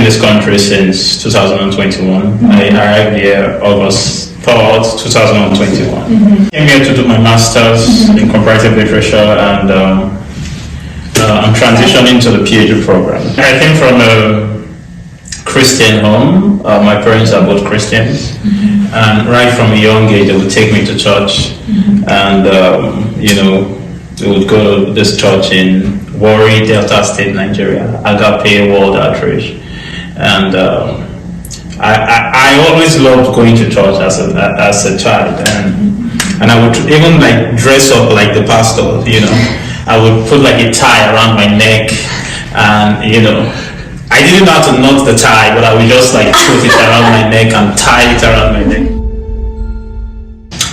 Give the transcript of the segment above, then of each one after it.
this country since 2021. I arrived here August 3rd, 2021. Came here to do my master's in comparative literature, and I'm transitioning to the PhD program. I came from a Christian home. My parents are both Christians, and right from a young age they would take me to church, and we would go to this church in Warri, Delta State, Nigeria, Agape World Outreach, and I always loved going to church as a child, and I would even like dress up like the pastor, I would put like a tie around my neck, and I didn't know how to knot the tie, but I would just like put it around my neck and tie it around my neck.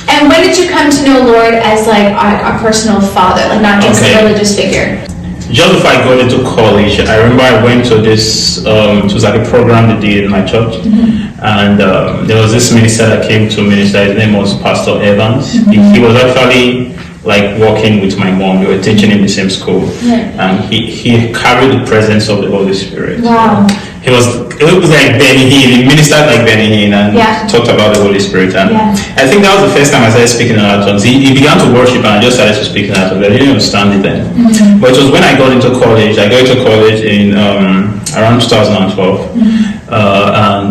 And when did you come to know Lord as like a personal father, like not just a religious figure? Just before I got into college, I remember I went to this, it was like a program they did in my church, and there was this minister that came to minister. His name was Pastor Evans. He was actually like working with my mom. We were teaching in the same school, and he carried the presence of the Holy Spirit. Wow. It was like Benny Hinn. He ministered like Benny Hinn and talked about the Holy Spirit. And I think that was the first time I started speaking in other tongues. He began to worship, and I just started to speak in other tongues. I didn't understand it then. But it was when I got into college. I got into college in around 2012, and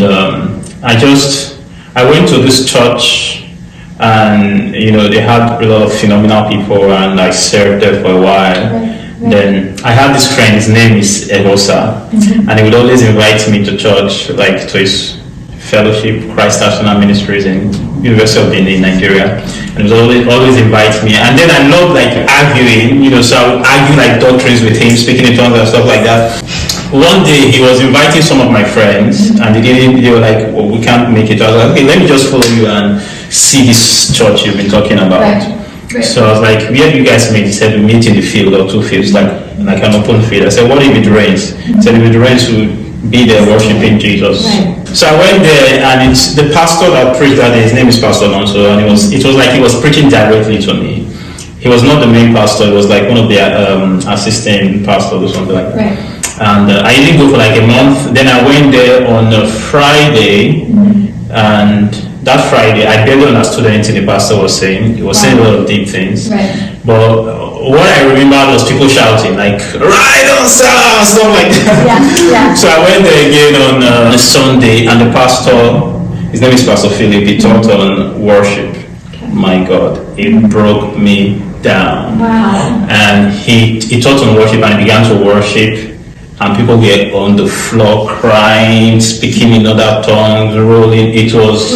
I went to this church. And they had a lot of phenomenal people, and I served there for a while. Then I had this friend, his name is Ehosa, and he would always invite me to church, like to his fellowship, Christ National Ministries in University of Benin, Nigeria. And he would always invite me. And then I loved like arguing, so I would argue like doctrines with him, speaking in tongues and stuff like that. One day he was inviting some of my friends, and they were like, well, we can't make it. I was like, okay, let me just follow you and see this church you've been talking about. Right. So I was like, where do you guys meet? He said, we meet in the field or two fields, like an open field. I said, what if it rains? He said, if it rains, we'll be there worshiping Jesus. So I went there, and the pastor that preached that day, his name is Pastor Alonso, and it was like he was preaching directly to me. He was not the main pastor, he was like one of the assistant pastors or something like that. And I didn't go for like a month. Then I went there on a Friday, and that Friday I barely understood anything the pastor was saying. He was saying a lot of deep things. But what I remember was people shouting like, "Right on, sir!" stuff like that. So I went there again on a Sunday, and the pastor, his name is Pastor Philip, he taught on worship. My God, it broke me down. And he taught on worship, and he began to worship. And people were on the floor crying, speaking in other tongues, rolling. It was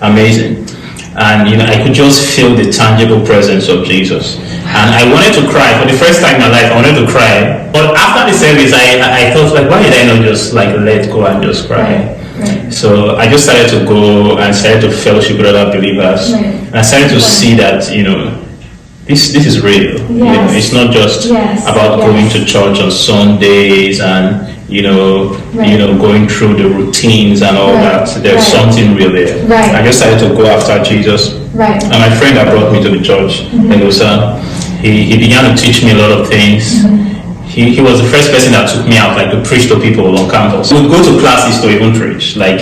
amazing. And I could just feel the tangible presence of Jesus. And I wanted to cry. For the first time in my life, I wanted to cry. But after the service, I thought, like, why did I not just like let go and just cry? So I just started to go and started to fellowship with other believers. And I started to see that, this is real. It's not just about going to church on Sundays and going through the routines and all that. There's something real there. I just started to go after Jesus. And my friend that brought me to the church, he began to teach me a lot of things. He was the first person that took me out, like to preach to people on campus. We would go to classes to even preach. Like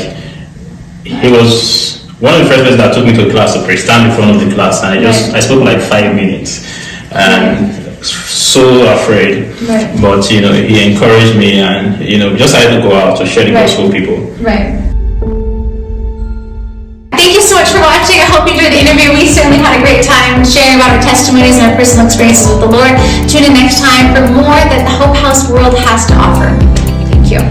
he was one of the first person that took me to a class to preach, stand in front of the class, and I spoke like 5 minutes, and so afraid. But he encouraged me, and just had to go out to share the gospel with people. Thank you so much for watching. I hope you enjoyed the interview. We certainly had a great time sharing about our testimonies and our personal experiences with the Lord. Tune in next time for more that the Hope House world has to offer. Thank you.